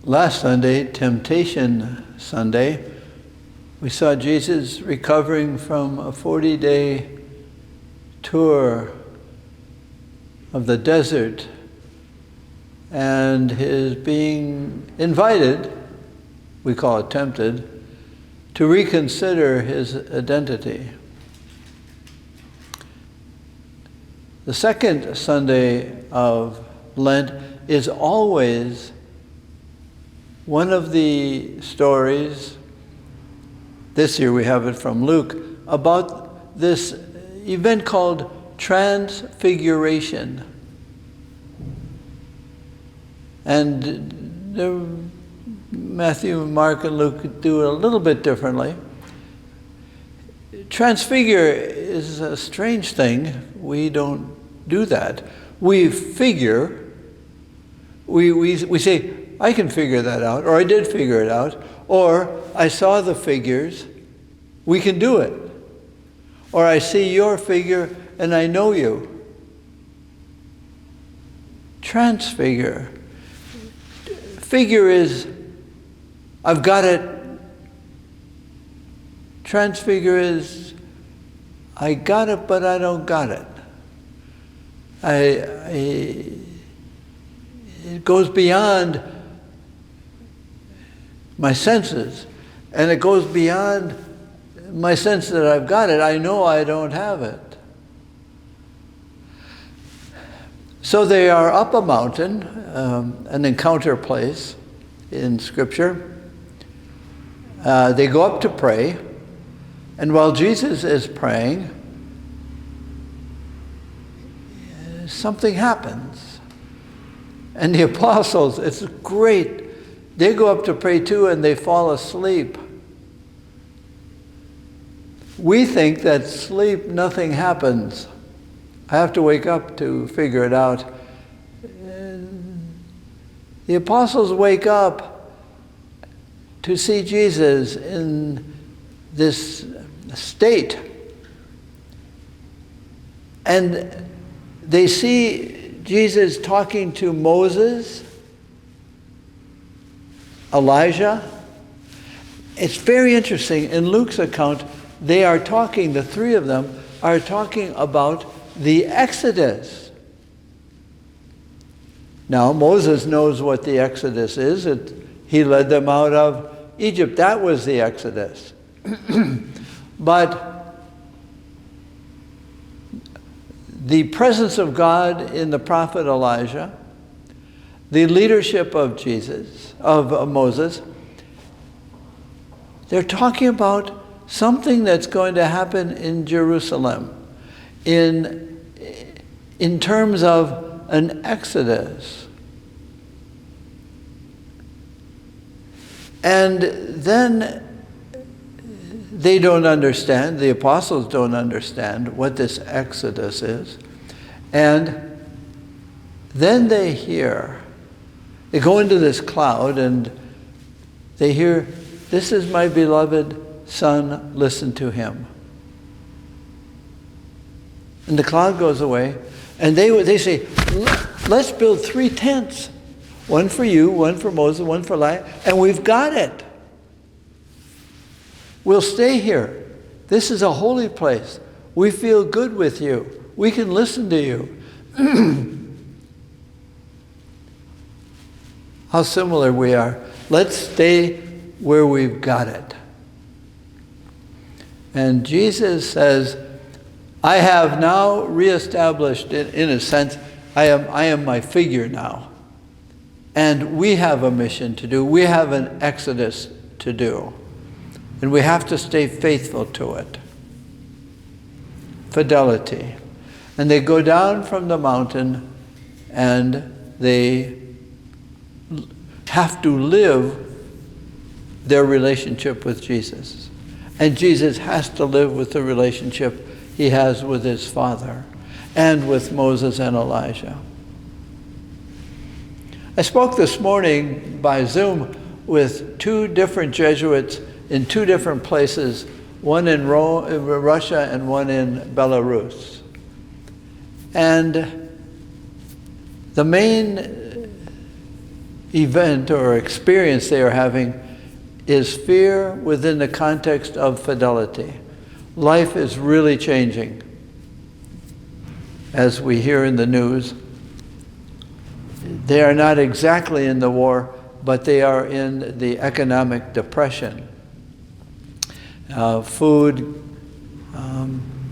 Last Sunday, Temptation Sunday, we saw Jesus recovering from a 40-day tour of the desert and his being invited, we call it tempted, to reconsider his identity. The second Sunday of Lent is always one of the stories, this year we have it from Luke, about this event called Transfiguration. And Matthew, Mark, and Luke do it a little bit differently. Transfigure is a strange thing. We don't do that. We figure, we say, I can figure that out, or I did figure it out, or I saw the figures, we can do it. Or I see your figure and I know you. Transfigure. Figure is, I've got it. Transfigure is, I got it, but I don't got it. It goes beyond my senses, and it goes beyond my sense that I've got it. I know I don't have it. So they are up a mountain, an encounter place in Scripture. They go up to pray, and while Jesus is praying, something happens. And the apostles, it's great. They go up to pray too, and they fall asleep. We think that sleep, nothing happens. I have to wake up to figure it out. The apostles wake up to see Jesus in this state. And they see Jesus talking to Moses, Elijah. It's very interesting. In Luke's account, they are talking, the three of them are talking about the Exodus. Now, Moses knows what the Exodus is. He led them out of Egypt. That was the Exodus. But the presence of God in the prophet Elijah, the leadership of Jesus, of Moses, they're talking about something that's going to happen in Jerusalem in terms of an exodus. And then they don't understand, the apostles don't understand what this exodus is. And then they hear, they go into this cloud and they hear, "This is my beloved Son, listen to him." And the cloud goes away, and they say, "Let's build 3 tents. One for you, one for Moses, one for Elijah, and we've got it. We'll stay here. This is a holy place. We feel good with you. We can listen to you." How similar we are. Let's stay where we've got it. And Jesus says, I have now reestablished it, in a sense, I am my figure now. And we have a mission to do. We have an exodus to do. And we have to stay faithful to it. Fidelity. And they go down from the mountain and they have to live their relationship with Jesus. And Jesus has to live with the relationship he has with his Father and with Moses and Elijah. I spoke this morning by Zoom with 2 different Jesuits in 2 different places, one in Russia and one in Belarus. And the main event or experience they are having is fear within the context of fidelity. Life is really changing. As we hear in the news, they are not exactly in the war, but they are in the economic depression. Food,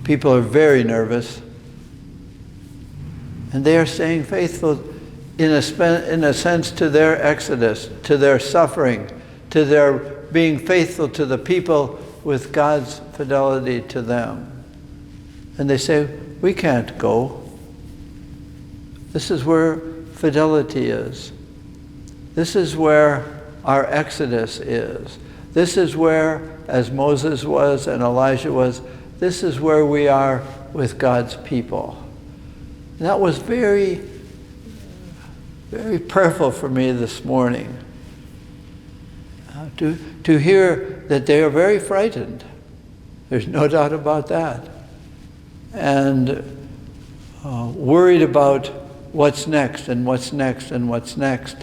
people are very nervous, and they are staying faithful in a sense to their exodus, to their suffering, to their being faithful to the people with God's fidelity to them. And they say, we can't go. This is where fidelity is. This is where our exodus is. This is where, as Moses was and Elijah was, this is where we are with God's people. And that was very, very prayerful for me this morning. To hear that they are very frightened. There's no doubt about that. And worried about what's next and what's next and what's next.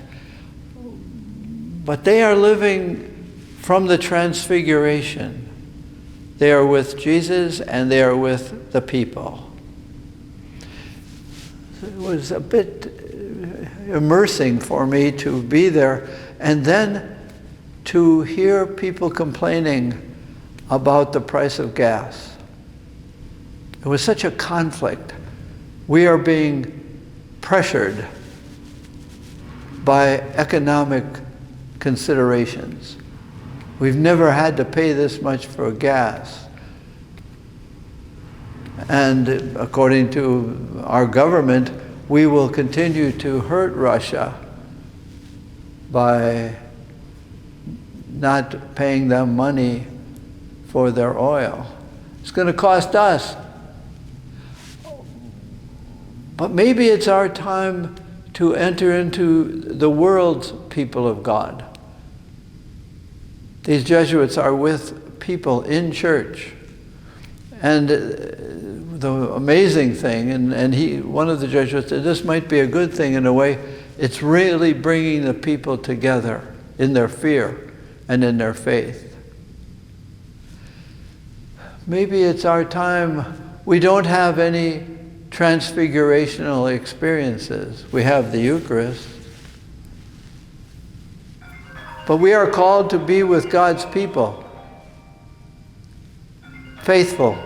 But they are living from the transfiguration. They are with Jesus and they are with the people. It was a bit immersing for me to be there and then to hear people complaining about the price of gas. It was such a conflict. We are being pressured by economic considerations. We've never had to pay this much for gas. And according to our government, we will continue to hurt Russia by not paying them money for their oil. It's going to cost us. But maybe it's our time to enter into the world's people of God. These Jesuits are with people in church. And the amazing thing, one of the Jesuits said, this might be a good thing in a way, it's really bringing the people together in their fear and in their faith. Maybe it's our time. We don't have any transfigurational experiences. We have the Eucharist. But we are called to be with God's people, faithful.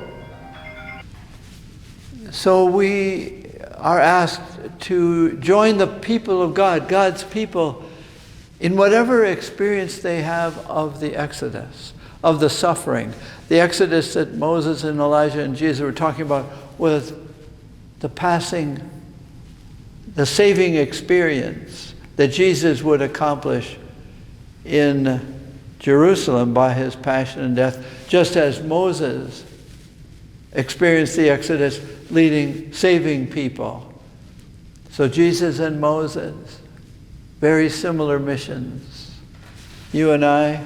So we are asked to join the people of God, God's people, in whatever experience they have of the Exodus, of the suffering. The Exodus that Moses and Elijah and Jesus were talking about was the passing, the saving experience that Jesus would accomplish in Jerusalem by his passion and death, just as Moses experienced the Exodus saving people. So Jesus and Moses, very similar missions. You and I,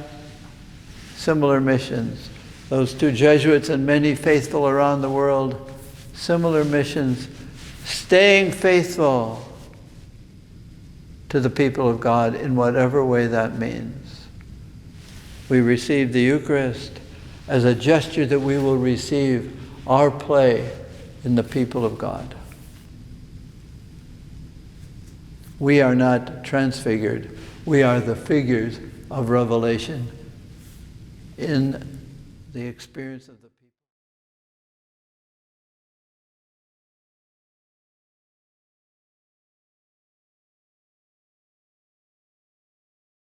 similar missions. Those two Jesuits and many faithful around the world, similar missions. Staying faithful to the people of God in whatever way that means. We receive the Eucharist as a gesture that we will receive our play in the people of God. We are not transfigured. We are the figures of Revelation in the experience of the